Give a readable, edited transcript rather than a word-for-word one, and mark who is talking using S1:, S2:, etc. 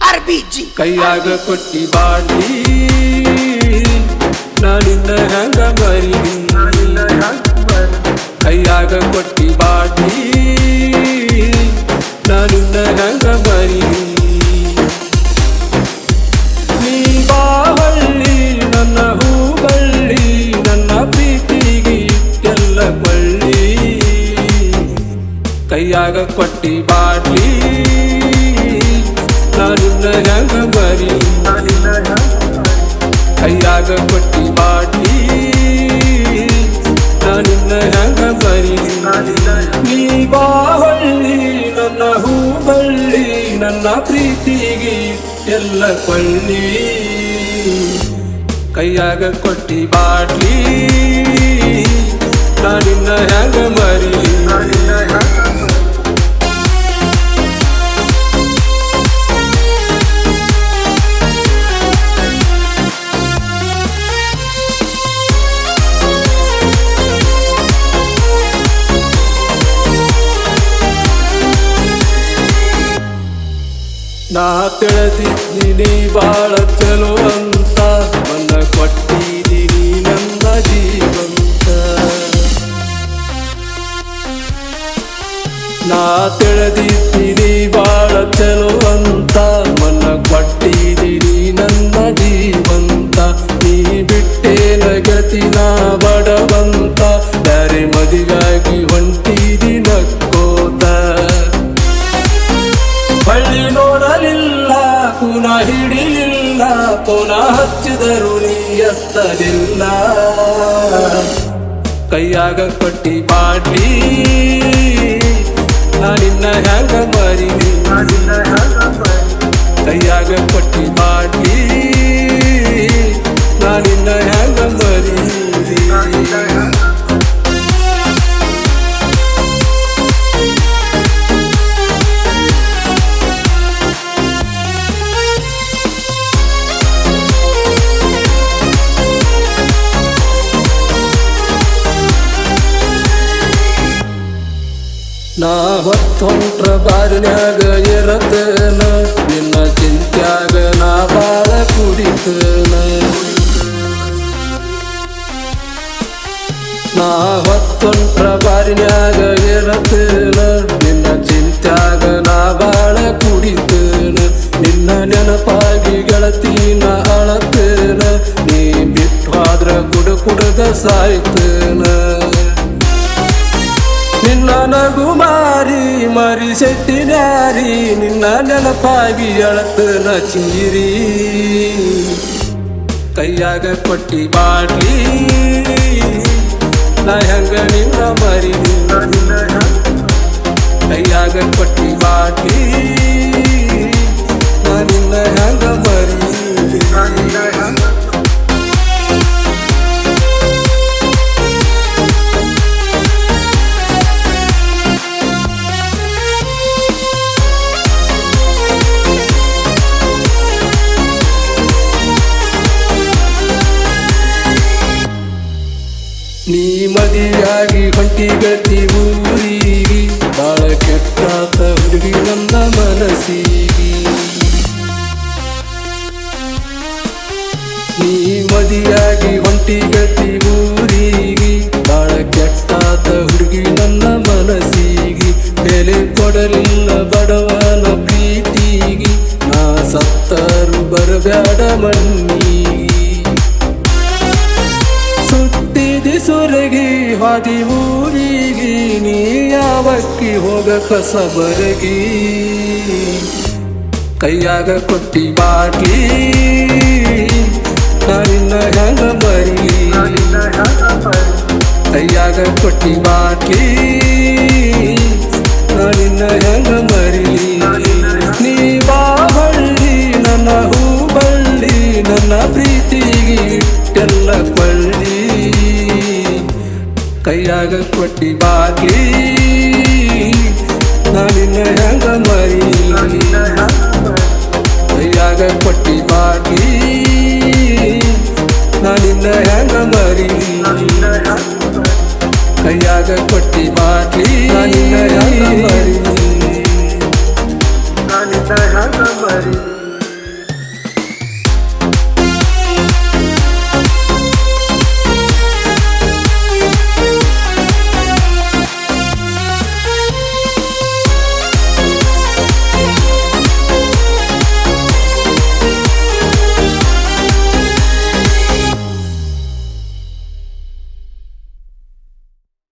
S1: RBG
S2: ಕೈಯಾಗ ಕೊಟ್ಟಿ bottle ನಾನಿನ್ನ ಹೆಂಗ ಮರಿಲಿ ಕೈಯಾಗ ಕೊಟ್ಟಿ ಬಾಟ್ಲಿ ನಾನಿನ್ನ ಹೆಂಗ ಮರಿಲಿ ನೀ ಬಾವಳ್ಳಿ ನನ್ನ ಹೂಬಳ್ಳಿ ನನ್ನ ಪ್ರೀತಿಗೆ ಎಲ್ಲ ಕೊಳ್ಳಿ ಕೈಯಾಗ ಕೊಟ್ಟಿ ಬಾಟ್ಲಿ ನಾನಿನ್ನ ಹೆಂಗ ಮರಿಲಿ ಕೈಯಾಗ ಕೊಟ್ಟಿ ಬಾಟ್ಲಿ ನಾನಿನ್ನ ಹೆಂಗ ಮರಿಲಿ ನೀ ಬಾವಳ್ಳಿ ನನ್ನ ಹೂಬಳ್ಳಿ ನನ್ನ ಪ್ರೀತಿಗೆ ಎಲ್ಲ ಕೊಳ್ಳಿ ಕೈಯಾಗ ಕೊಟ್ಟಿ ಬಾಟ್ಲಿ ನಾನಿನ್ನ ಹೆಂಗ ಮರಿಲಿ ನಾ ತಿಳಿದಿದ್ದೀನಿ ಬಾಳ ಚಲೋ ಅಂತ ಮನ ಕೊಟ್ಟಿದ್ದೀನಿ ನನ್ನ ಜೀವಂತ ನಾ ತಿಳಿದಿದ್ದೀನಿ ಬಾಳ ಚಲೋ ಅಂತ ಮನ ಕೊಟ್ಟಿದ್ದೀನಿ ನನ್ನ ಜೀವಂತ ನೀ ಬಿಟ್ಟೇನ ಗೆಳತಿ ನಾ ಬಡವಂತ ಬ್ಯಾರೆ ಮದಿಗಾಗಿ ಹೊಂಟಿದಿ ನಕ್ಕೋತ ಬಳ್ಳಿ ನೋಡಲಿಲ್ಲ ಪುನಃ ಹಿಡಿಲಿಲ್ಲ ಪುನಃ ಹಚ್ಚಿದರು ನೀ ಎತ್ತಲಿಲ್ಲ ಕೈಯಾಗ ಕೊಟ್ಟಿ ಬಾಟ್ಲಿ ನಾನಿನ್ನ ಹೆಂಗ ಮರಿಲಿ ಕೈಯಾಗ ಕೊಟ್ಟಿ ಬಾಟ್ಲಿ ನಾನಿನ್ನ ಹೆಂಗ ಮರಿಲಿ ನಾ ಹೊತ್ತೊಂಟ್ರ ಬಾರಿನ್ಯಾಗ ಇರತನ ನಿನ್ನ ಚಿಂತ್ಯಾಗ ನಾ ಬಾಳ ಕುಡಿತನ ನಾ ಹೊತ್ತೊಂಟ್ರ ಬಾರಿನ್ಯಾಗ ಇರತನ ನಿನ್ನ ಚಿಂತ್ಯಾಗ ನಾ ಬಾಳ ಕುಡಿತನ ನಿನ್ನ ನೆನಪಾಗಿ ಗೆಳತಿನ ಅಳತನ ನೀ ಬಿಟ್ಟಾದ್ರ ಕುಡದ ಸಾಯ್ತನ ನಿನ್ನ ನಗು ಮಾರಿ ಮರಿಸೆಟ್ಟಿನ್ಯಾರಿ ನಿನ್ನ ನೆನಪಾಗಿ ಅಳತನ ಚೀರಿ ಕೈಯಾಗ ಕೊಟ್ಟಿ ಬಾಟ್ಲಿ ನಾ ಹೆಂಗ ನಿನ್ನ ಮರಿಲಿ ಕೈಯಾಗ ಕೊಟ್ಟಿ ಬಾಟ್ಲಿ ನಾ ನಿನ್ನ ಹೆಂಗ ಮರಿಲಿ ನೀ ಮದಿಯಾಗಿ ಹೊಂಟಿ ಗೆಳತಿ ಊರಿಗೆ ಬಾಳ ಕೆಟ್ಟಾತ ಹುಡುಗಿ ನನ್ನ ಮನಸ್ಸಿಗೆ ನೀ ಮದಿಯಾಗಿ ಹೊಂಟಿ ಗೆಳತಿ ಊರಿಗೆ ಬಾಳ ಕೆಟ್ಟಾತ ಹುಡುಗಿ ನನ್ನ ಮನಸ್ಸಿಗೆ ಬೆಲೆ ಕೊಡಲಿಲ್ಲ ಬಡವನ ಪ್ರೀತಿಗೆ ನಾ ಸತ್ತರು ಬರಬ್ಯಾಡ ಮಣ್ಣಿಗೆ ಸುರಗಿ ಹಾದಿ ಊರಿಗೆ ನೀ ಯಾವಕ್ಕಿ ಹೋಗ ಕಸಬರಗಿ ಕೈಯಾಗ ಕೊಟ್ಟಿ ಬಾಟ್ಲಿ ನಾನಿನ್ನ ಹೆಂಗ ಮರಿಲಿ ಕೈಯಾಗ ಕೊಟ್ಟಿ ಬಾಟ್ಲಿ ನಾನಿನ್ನ ಹೆಂಗ ಮರಿಲಿ ನೀ ಬಾವಳ್ಳಿ ನನ್ನ ಹೂಬಳ್ಳಿ ನನ್ನ ಪ್ರೀತಿಗೆ ಎಲ್ಲ ಕೊಳ್ಳಿ ಕೈಯಾಗ ಕೊಟ್ಟಿ ಬಾಟ್ಲಿ ನಾನಿನ್ನ ಹೆಂಗ ಮರಿಲಿ ಕೈಯಾಗ ಕೊಟ್ಟಿ ಬಾಟ್ಲಿ ನಾನಿನ್ನ ಹೆಂಗ ಮರಿಲಿ ಕೈಯಾಗ ಕೊಟ್ಟಿ ಬಾಟ್ಲಿ ನಾನಿನ್ನ ಹೆಂಗ ಮರಿಲಿ ನಾನಿನ್ನ ಹೆಂಗ ಮರಿಲಿ